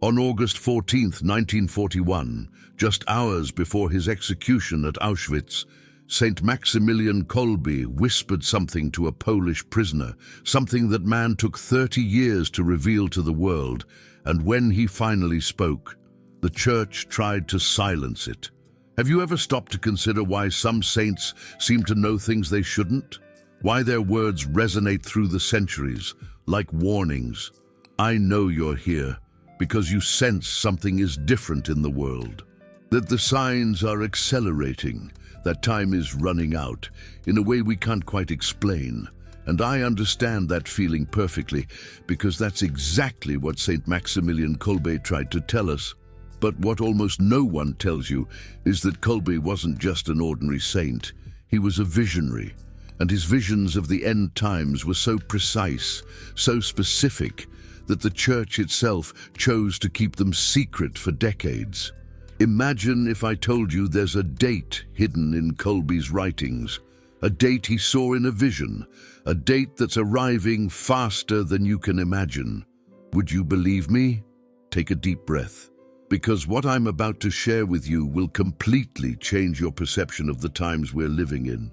On August 14, 1941, just hours before his execution at Auschwitz, Saint Maximilian Kolbe whispered something to a Polish prisoner, something that man took 30 years to reveal to the world, and when he finally spoke, the Church tried to silence it. Have you ever stopped to consider why some saints seem to know things they shouldn't? Why their words resonate through the centuries, like warnings? I know you're here because you sense something is different in the world, that the signs are accelerating, that time is running out in a way we can't quite explain. And I understand that feeling perfectly, because that's exactly what Saint Maximilian Kolbe tried to tell us. But what almost no one tells you is that Kolbe wasn't just an ordinary saint. He was a visionary, and his visions of the end times were so precise, so specific, that the Church itself chose to keep them secret for decades. Imagine if I told you there's a date hidden in Kolbe's writings, a date he saw in a vision, a date that's arriving faster than you can imagine. Would you believe me? Take a deep breath, because what I'm about to share with you will completely change your perception of the times we're living in.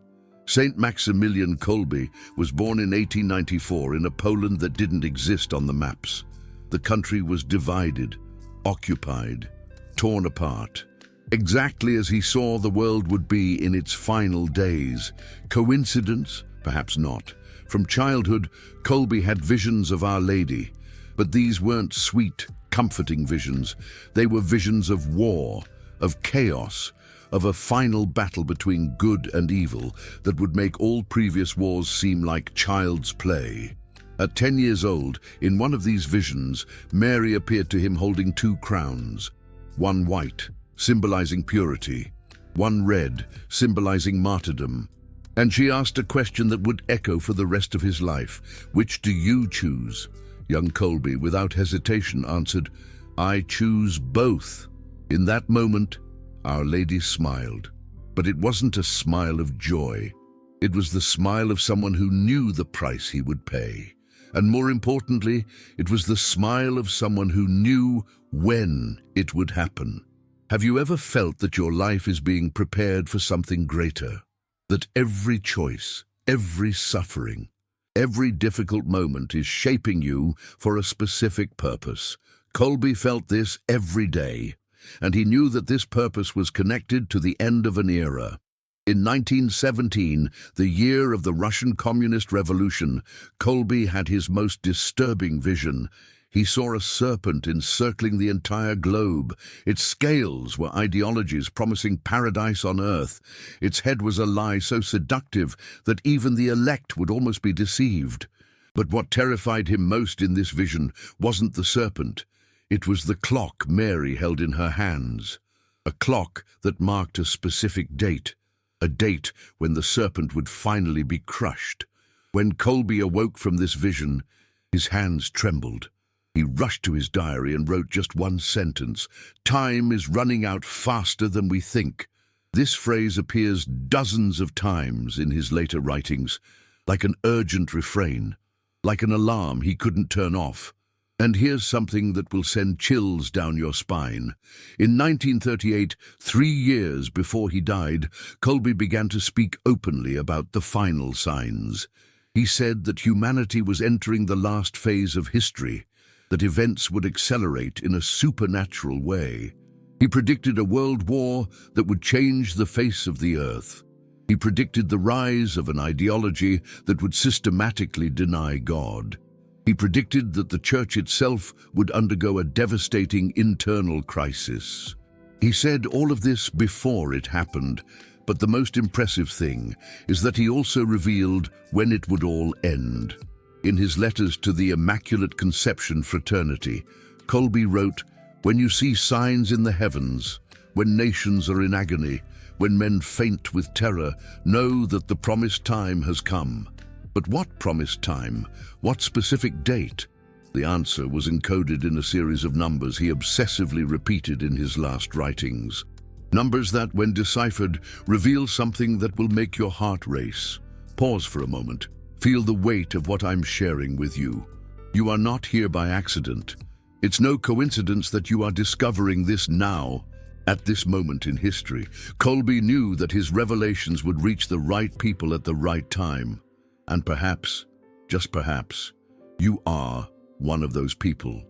Saint Maximilian Kolbe was born in 1894 in a Poland that didn't exist on the maps. The country was divided, occupied, torn apart, exactly as he saw the world would be in its final days. Coincidence? Perhaps not. From childhood, Kolbe had visions of Our Lady, but these weren't sweet, comforting visions. They were visions of war, of chaos, of a final battle between good and evil that would make all previous wars seem like child's play. At 10 years old, in one of these visions, Mary appeared to him holding two crowns, one white, symbolizing purity, one red, symbolizing martyrdom. And she asked a question that would echo for the rest of his life. Which do you choose? Young Kolbe, without hesitation, answered, I choose both. In that moment, Our Lady smiled. But it wasn't a smile of joy. It was the smile of someone who knew the price he would pay. And more importantly, it was the smile of someone who knew when it would happen. Have you ever felt that your life is being prepared for something greater? That every choice, every suffering, every difficult moment is shaping you for a specific purpose? Kolbe felt this every day, and he knew that this purpose was connected to the end of an era. In 1917, the year of the Russian Communist Revolution, Kolbe had his most disturbing vision. He saw a serpent encircling the entire globe. Its scales were ideologies promising paradise on earth. Its head was a lie so seductive that even the elect would almost be deceived. But what terrified him most in this vision wasn't the serpent. It was the clock Mary held in her hands, a clock that marked a specific date, a date when the serpent would finally be crushed. When Kolbe awoke from this vision, his hands trembled. He rushed to his diary and wrote just one sentence: "Time is running out faster than we think." This phrase appears dozens of times in his later writings, like an urgent refrain, like an alarm he couldn't turn off. And here's something that will send chills down your spine. In 1938, 3 years before he died, Kolbe began to speak openly about the final signs. He said that humanity was entering the last phase of history, that events would accelerate in a supernatural way. He predicted a world war that would change the face of the earth. He predicted the rise of an ideology that would systematically deny God. He predicted that the Church itself would undergo a devastating internal crisis. He said all of this before it happened, but the most impressive thing is that he also revealed when it would all end. In his letters to the Immaculate Conception Fraternity, Kolbe wrote, "When you see signs in the heavens, when nations are in agony, when men faint with terror, know that the promised time has come." But what promised time? What specific date? The answer was encoded in a series of numbers he obsessively repeated in his last writings. Numbers that, when deciphered, reveal something that will make your heart race. Pause for a moment. Feel the weight of what I'm sharing with you. You are not here by accident. It's no coincidence that you are discovering this now, at this moment in history. Kolbe knew that his revelations would reach the right people at the right time. And perhaps, just perhaps, you are one of those people.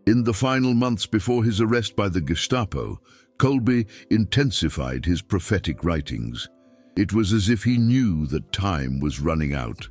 In the final months before his arrest by the Gestapo, Kolbe intensified his prophetic writings. It was as if he knew that time was running out,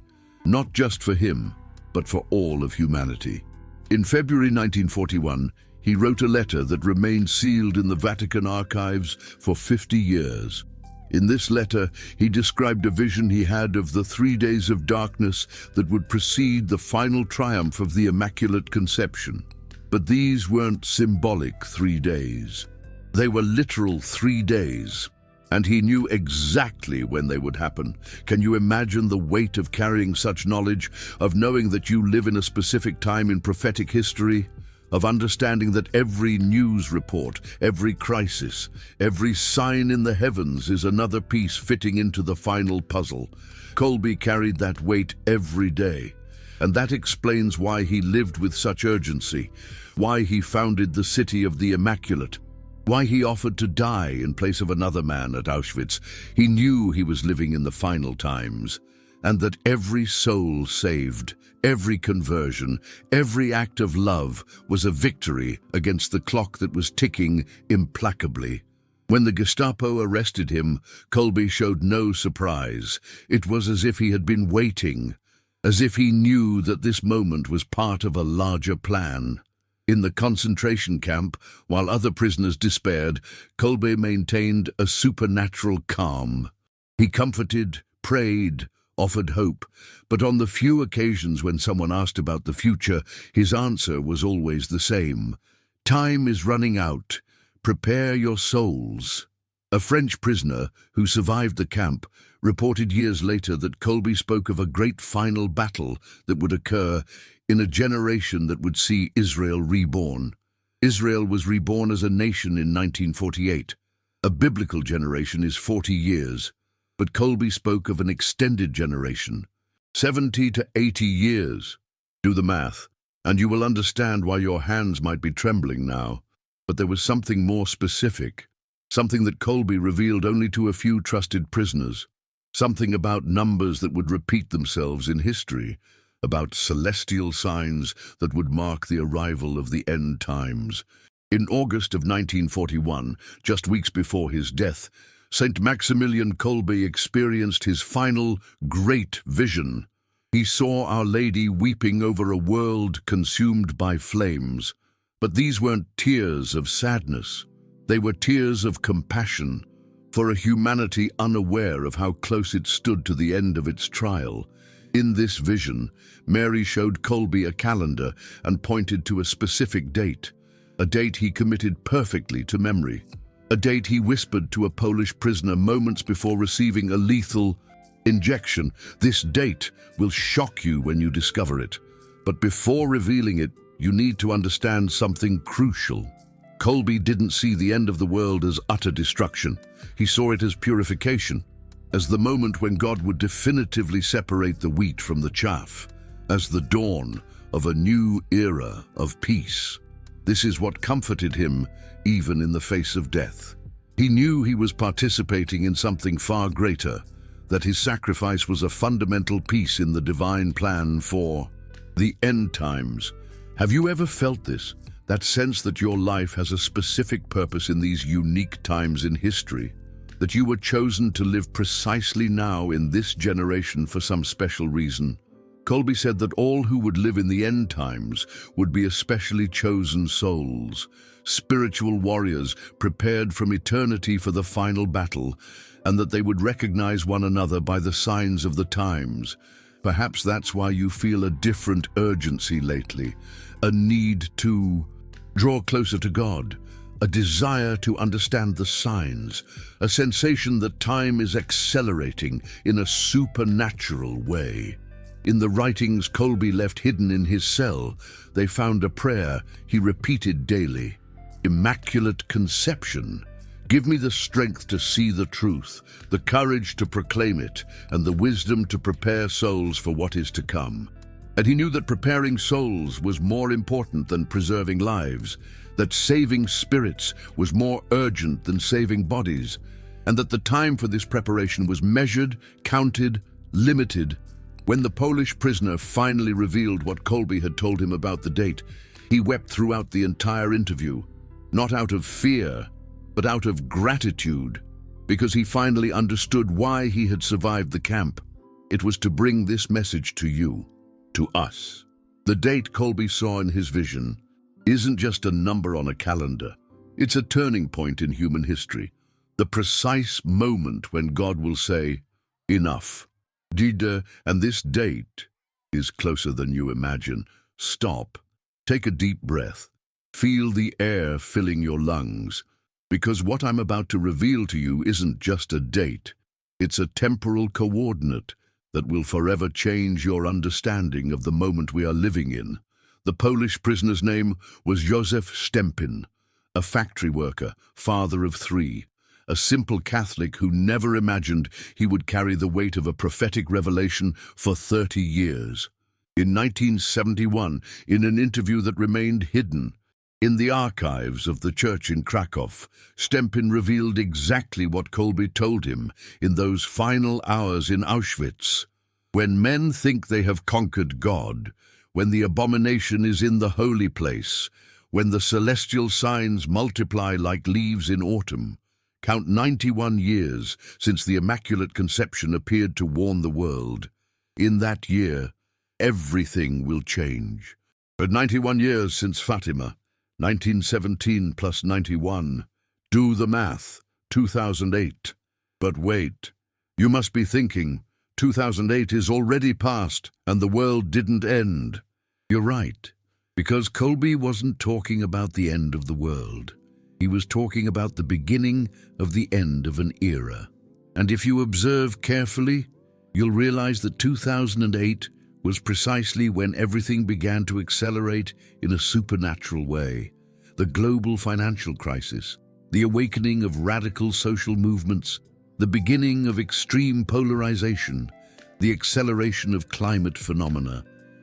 not just for him, but for all of humanity. In February 1941, he wrote a letter that remained sealed in the Vatican archives for 50 years. In this letter, he described a vision he had of the 3 days of darkness that would precede the final triumph of the Immaculate Conception. But these weren't symbolic 3 days. They were literal 3 days, and he knew exactly when they would happen. Can you imagine the weight of carrying such knowledge, of knowing that you live in a specific time in prophetic history, of understanding that every news report, every crisis, every sign in the heavens is another piece fitting into the final puzzle? Kolbe carried that weight every day, and that explains why he lived with such urgency, why he founded the City of the Immaculate, why he offered to die in place of another man at Auschwitz. He knew he was living in the final times, and that every soul saved, every conversion, every act of love was a victory against the clock that was ticking implacably. When the Gestapo arrested him, Kolbe showed no surprise. It was as if he had been waiting, as if he knew that this moment was part of a larger plan. In the concentration camp, while other prisoners despaired, Kolbe maintained a supernatural calm. He comforted, prayed, offered hope, but on the few occasions when someone asked about the future, his answer was always the same. Time is running out. Prepare your souls. A French prisoner who survived the camp reported years later that Kolbe spoke of a great final battle that would occur in a generation that would see Israel reborn. Israel was reborn as a nation in 1948. A biblical generation is 40 years. But Kolbe spoke of an extended generation, 70 to 80 years. Do the math, and you will understand why your hands might be trembling now. But there was something more specific, something that Kolbe revealed only to a few trusted prisoners, something about numbers that would repeat themselves in history, about celestial signs that would mark the arrival of the end times. In August of 1941, just weeks before his death, Saint Maximilian Kolbe experienced his final great vision. He saw Our Lady weeping over a world consumed by flames. But these weren't tears of sadness. They were tears of compassion for a humanity unaware of how close it stood to the end of its trial. In this vision, Mary showed Kolbe a calendar and pointed to a specific date, a date he committed perfectly to memory. A date he whispered to a Polish prisoner moments before receiving a lethal injection. This date will shock you when you discover it. But before revealing it, you need to understand something crucial. Kolbe didn't see the end of the world as utter destruction. He saw it as purification, as the moment when God would definitively separate the wheat from the chaff, as the dawn of a new era of peace. This is what comforted him even in the face of death. He knew he was participating in something far greater, that his sacrifice was a fundamental piece in the divine plan for the end times. Have you ever felt this? That sense that your life has a specific purpose in these unique times in history? That you were chosen to live precisely now in this generation for some special reason? Kolbe said that all who would live in the end times would be especially chosen souls, spiritual warriors prepared from eternity for the final battle, and that they would recognize one another by the signs of the times. Perhaps that's why you feel a different urgency lately, a need to draw closer to God, a desire to understand the signs, a sensation that time is accelerating in a supernatural way. In the writings Kolbe left hidden in his cell, they found a prayer he repeated daily. Immaculate Conception. Give me the strength to see the truth, the courage to proclaim it, and the wisdom to prepare souls for what is to come. And he knew that preparing souls was more important than preserving lives, that saving spirits was more urgent than saving bodies, and that the time for this preparation was measured, counted, limited. When the Polish prisoner finally revealed what Kolbe had told him about the date, he wept throughout the entire interview, not out of fear, but out of gratitude, because he finally understood why he had survived the camp. It was to bring this message to you, to us. The date Kolbe saw in his vision isn't just a number on a calendar. It's a turning point in human history, the precise moment when God will say, enough. And this date is closer than you imagine. Stop, take a deep breath, feel the air filling your lungs, because what I'm about to reveal to you isn't just a date, it's a temporal coordinate that will forever change your understanding of the moment we are living in. The Polish prisoner's name was Józef Stępień, a factory worker, father of 3, a simple Catholic who never imagined he would carry the weight of a prophetic revelation for 30 years. In 1971, in an interview that remained hidden, in the archives of the church in Krakow, Stępień revealed exactly what Kolbe told him in those final hours in Auschwitz. When men think they have conquered God, when the abomination is in the holy place, when the celestial signs multiply like leaves in autumn, count 91 years since the Immaculate Conception appeared to warn the world. In that year, everything will change. But 91 years since Fatima, 1917 plus 91. Do the math, 2008. But wait, you must be thinking, 2008 is already past and the world didn't end. You're right, because Kolbe wasn't talking about the end of the world. He was talking about the beginning of the end of an era. And if you observe carefully, you'll realize that 2008 was precisely when everything began to accelerate in a supernatural way. The global financial crisis, the awakening of radical social movements, the beginning of extreme polarization, the acceleration of climate phenomena.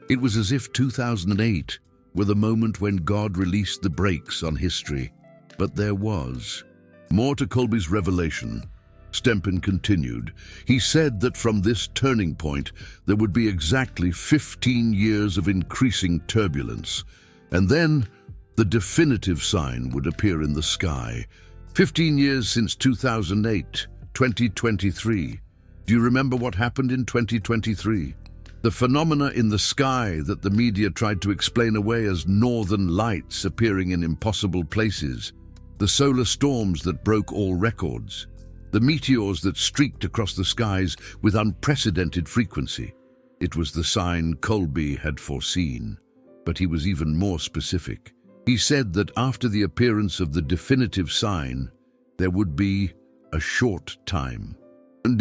It was as if 2008 were the moment when God released the brakes on history. But there was more to Kolbe's revelation. Stępień continued. He said that from this turning point there would be exactly 15 years of increasing turbulence, and then the definitive sign would appear in the sky. 15 years since 2008, 2023. Do you remember what happened in 2023? The phenomena in the sky that the media tried to explain away as northern lights appearing in impossible places, the solar storms that broke all records, the meteors that streaked across the skies with unprecedented frequency. It was the sign Kolbe had foreseen, but he was even more specific. He said that after the appearance of the definitive sign, there would be a short time. And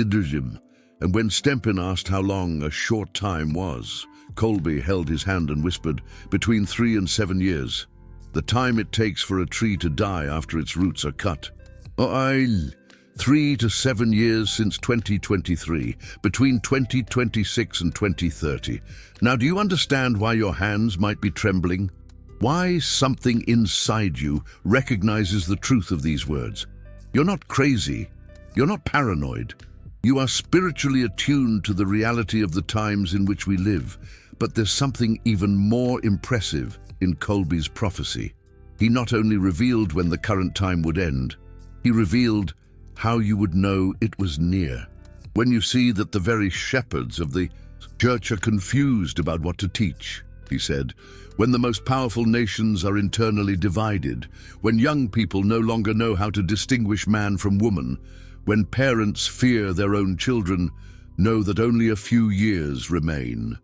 when Stępień asked how long a short time was, Kolbe held his hand and whispered, between 3 and 7 years. The time it takes for a tree to die after its roots are cut. 3 to 7 years since 2023, between 2026 and 2030. Now, do you understand why your hands might be trembling? Why something inside you recognizes the truth of these words? You're not crazy. You're not paranoid. You are spiritually attuned to the reality of the times in which we live. But there's something even more impressive in Kolbe's prophecy. He not only revealed when the current time would end, he revealed how you would know it was near. When you see that the very shepherds of the church are confused about what to teach, he said, when the most powerful nations are internally divided, when young people no longer know how to distinguish man from woman, when parents fear their own children, know that only a few years remain.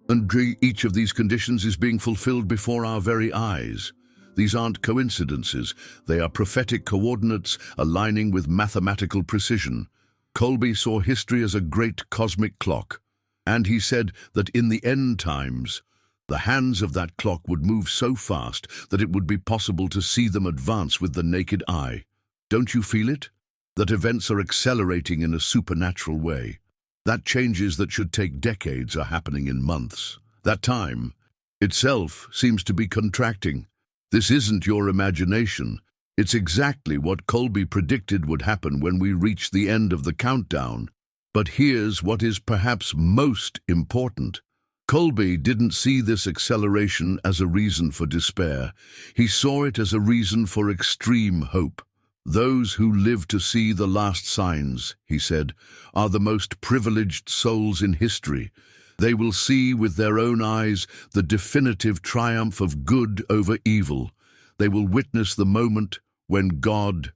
And each of these conditions is being fulfilled before our very eyes. These aren't coincidences. They are prophetic coordinates aligning with mathematical precision. Kolbe saw history as a great cosmic clock, and he said that in the end times, the hands of that clock would move so fast that it would be possible to see them advance with the naked eye. Don't you feel it? That events are accelerating in a supernatural way. That changes that should take decades are happening in months. That time itself seems to be contracting. This isn't your imagination. It's exactly what Kolbe predicted would happen when we reach the end of the countdown. But here's what is perhaps most important. Kolbe didn't see this acceleration as a reason for despair. He saw it as a reason for extreme hope. Those who live to see the last signs, he said, are the most privileged souls in history. They will see with their own eyes the definitive triumph of good over evil. They will witness the moment when God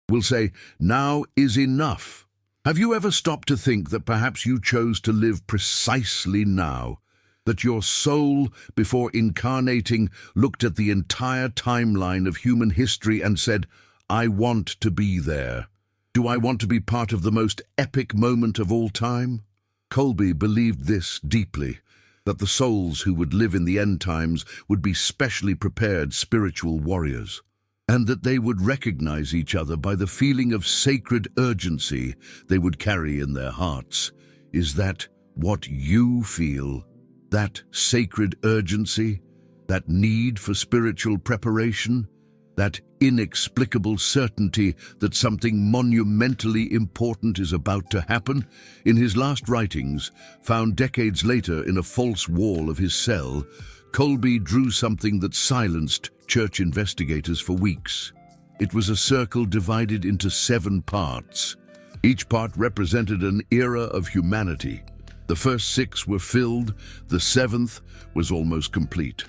will say, "Now is enough." Have you ever stopped to think that perhaps you chose to live precisely now? That your soul, before incarnating, looked at the entire timeline of human history and said, "I want to be there. Do I want to be part of the most epic moment of all time?" Kolbe believed this deeply, that the souls who would live in the end times would be specially prepared spiritual warriors, and that they would recognize each other by the feeling of sacred urgency they would carry in their hearts. Is that what you feel? That sacred urgency? That need for spiritual preparation? That inexplicable certainty that something monumentally important is about to happen? In his last writings, found decades later in a false wall of his cell, Kolbe drew something that silenced church investigators for weeks. It was a circle divided into 7 parts. Each part represented an era of humanity. The first 6 were filled, the 7th was almost complete.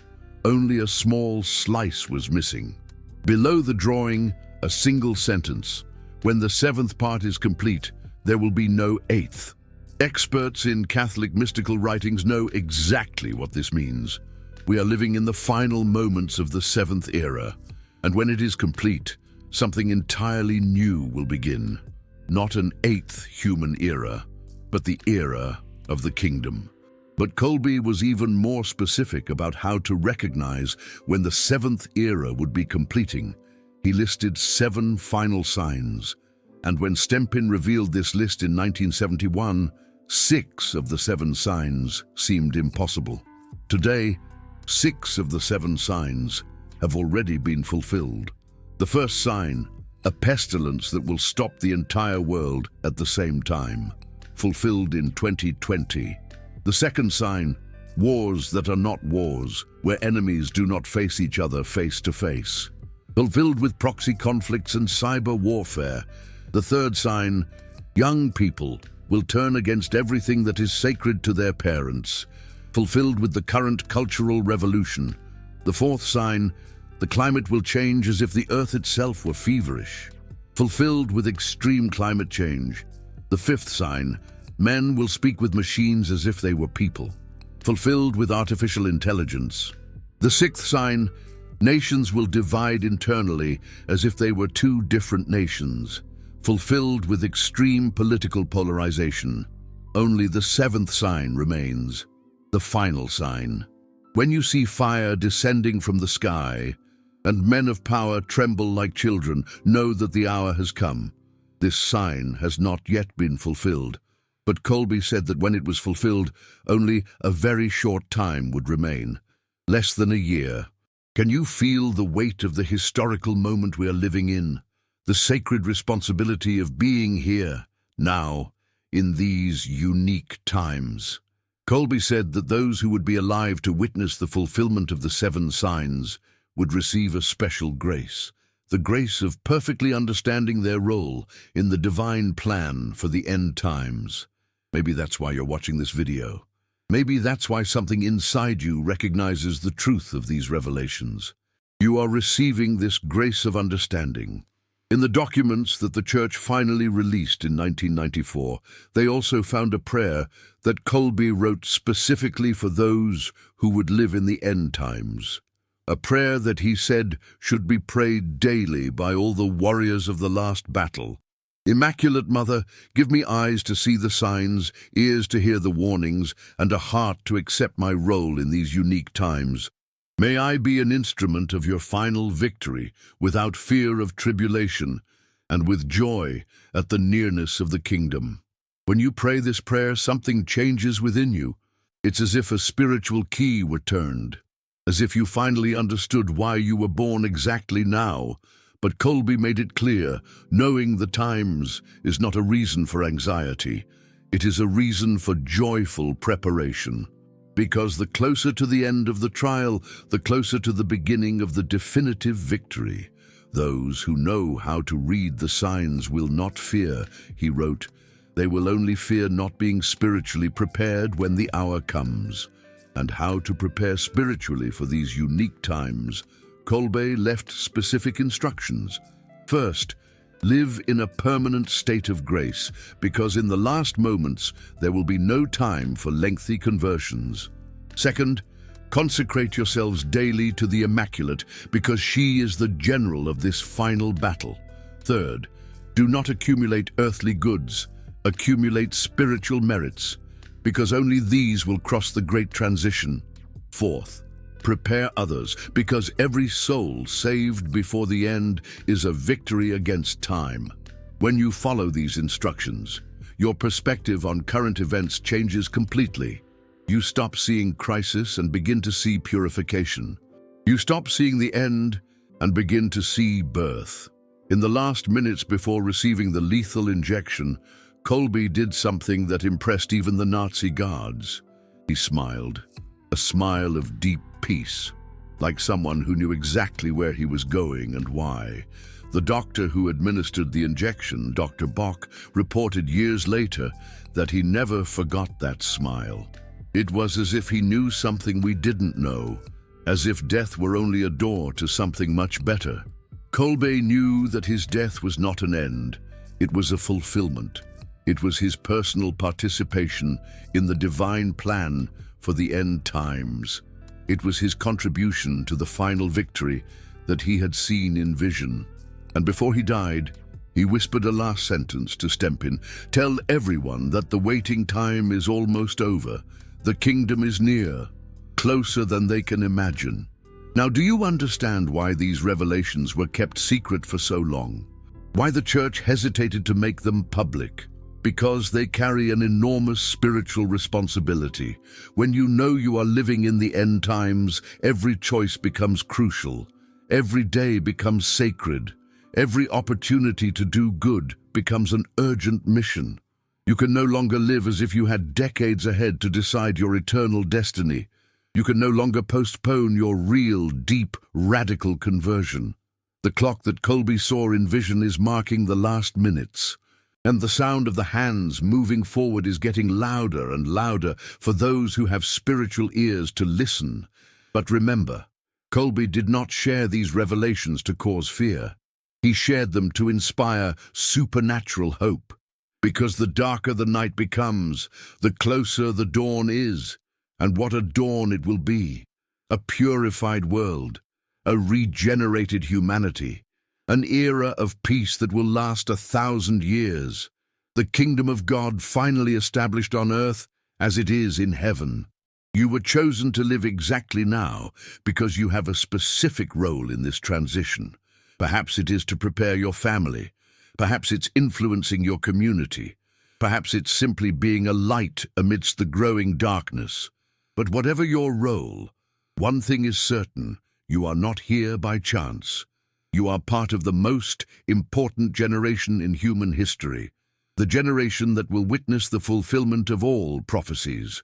Only a small slice was missing. Below the drawing, a single sentence: "When the 7th part is complete, there will be no 8th." Experts in Catholic mystical writings know exactly what this means. We are living in the final moments of the 7th era, and when it is complete, something entirely new will begin. Not an 8th human era, but the era of the kingdom. But Kolbe was even more specific about how to recognize when the 7th era would be completing. He listed 7 final signs, and when Stempin revealed this list in 1971, 6 of the 7 signs seemed impossible. Today, 6 of the 7 signs have already been fulfilled. The first sign, a pestilence that will stop the entire world at the same time, fulfilled in 2020. The second sign, wars that are not wars, where enemies do not face each other face to face, fulfilled with proxy conflicts and cyber warfare. The third sign, young people will turn against everything that is sacred to their parents, fulfilled with the current cultural revolution. The fourth sign, the climate will change as if the earth itself were feverish, fulfilled with extreme climate change. The fifth sign, men will speak with machines as if they were people, fulfilled with artificial intelligence. The sixth sign, nations will divide internally as if they were two different nations, fulfilled with extreme political polarization. Only the seventh sign remains, the final sign. When you see fire descending from the sky, and men of power tremble like children, know that the hour has come. This sign has not yet been fulfilled, but Kolbe said that when it was fulfilled, only a very short time would remain, less than a year. Can you feel the weight of the historical moment we are living in? The sacred responsibility of being here, now, in these unique times. Kolbe said that those who would be alive to witness the fulfillment of the 7 signs would receive a special grace, the grace of perfectly understanding their role in the divine plan for the end times. Maybe that's why you're watching this video. Maybe that's why something inside you recognizes the truth of these revelations. You are receiving this grace of understanding. In the documents that the Church finally released in 1994, they also found a prayer that Kolbe wrote specifically for those who would live in the end times. A prayer that he said should be prayed daily by all the warriors of the last battle. Immaculate Mother, give me eyes to see the signs, ears to hear the warnings, and a heart to accept my role in these unique times. May I be an instrument of your final victory, without fear of tribulation, and with joy at the nearness of the kingdom. When you pray this prayer, something changes within you. It's as if a spiritual key were turned, as if you finally understood why you were born exactly now. But Kolbe made it clear, knowing the times is not a reason for anxiety. It is a reason for joyful preparation. Because the closer to the end of the trial, the closer to the beginning of the definitive victory. Those who know how to read the signs will not fear, he wrote. They will only fear not being spiritually prepared when the hour comes. And how to prepare spiritually for these unique times. Kolbe left specific instructions. First, live in a permanent state of grace, because in the last moments there will be no time for lengthy conversions. Second, consecrate yourselves daily to the Immaculate, because she is the general of this final battle. Third, do not accumulate earthly goods, accumulate spiritual merits, because only these will cross the great transition. Fourth, prepare others, because every soul saved before the end is a victory against time. When you follow these instructions, your perspective on current events changes completely. You stop seeing crisis and begin to see purification. You stop seeing the end and begin to see birth. In the last minutes before receiving the lethal injection, Kolbe did something that impressed even the Nazi guards. He smiled, a smile of deep peace, like someone who knew exactly where he was going and why. The doctor who administered the injection, Dr. Bock, reported years later that he never forgot that smile. It was as if he knew something we didn't know, as if death were only a door to something much better. Kolbe knew that his death was not an end, it was a fulfillment. It was his personal participation in the divine plan for the end times. It was his contribution to the final victory that he had seen in vision. And before he died, he whispered a last sentence to Stempin. Tell everyone that the waiting time is almost over. The kingdom is near, closer than they can imagine. Now, do you understand why these revelations were kept secret for so long? Why the church hesitated to make them public? Because they carry an enormous spiritual responsibility. When you know you are living in the end times, every choice becomes crucial. Every day becomes sacred. Every opportunity to do good becomes an urgent mission. You can no longer live as if you had decades ahead to decide your eternal destiny. You can no longer postpone your real, deep, radical conversion. The clock that Kolbe saw in vision is marking the last minutes. And the sound of the hands moving forward is getting louder and louder for those who have spiritual ears to listen. But remember, Kolbe did not share these revelations to cause fear. He shared them to inspire supernatural hope. Because the darker the night becomes, the closer the dawn is. And what a dawn it will be! A purified world, a regenerated humanity. An era of peace that will last 1,000 years. The kingdom of God finally established on earth as it is in heaven. You were chosen to live exactly now because you have a specific role in this transition. Perhaps it is to prepare your family. Perhaps it's influencing your community. Perhaps it's simply being a light amidst the growing darkness. But whatever your role, one thing is certain, you are not here by chance. You are part of the most important generation in human history, the generation that will witness the fulfillment of all prophecies.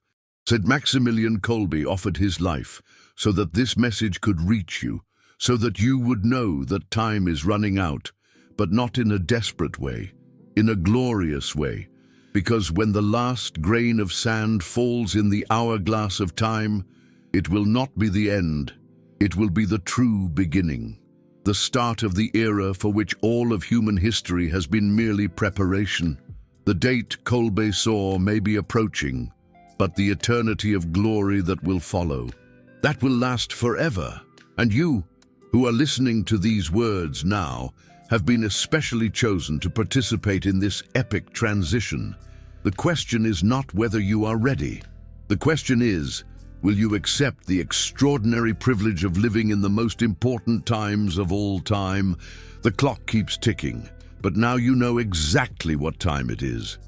Said Maximilian Kolbe offered his life so that this message could reach you, so that you would know that time is running out, but not in a desperate way, in a glorious way, because when the last grain of sand falls in the hourglass of time, it will not be the end, it will be the true beginning. The start of the era for which all of human history has been merely preparation. The date Kolbe saw may be approaching, but the eternity of glory that will follow, that will last forever. And you, who are listening to these words now, have been especially chosen to participate in this epic transition. The question is not whether you are ready. The question is, will you accept the extraordinary privilege of living in the most important times of all time? The clock keeps ticking, but now you know exactly what time it is.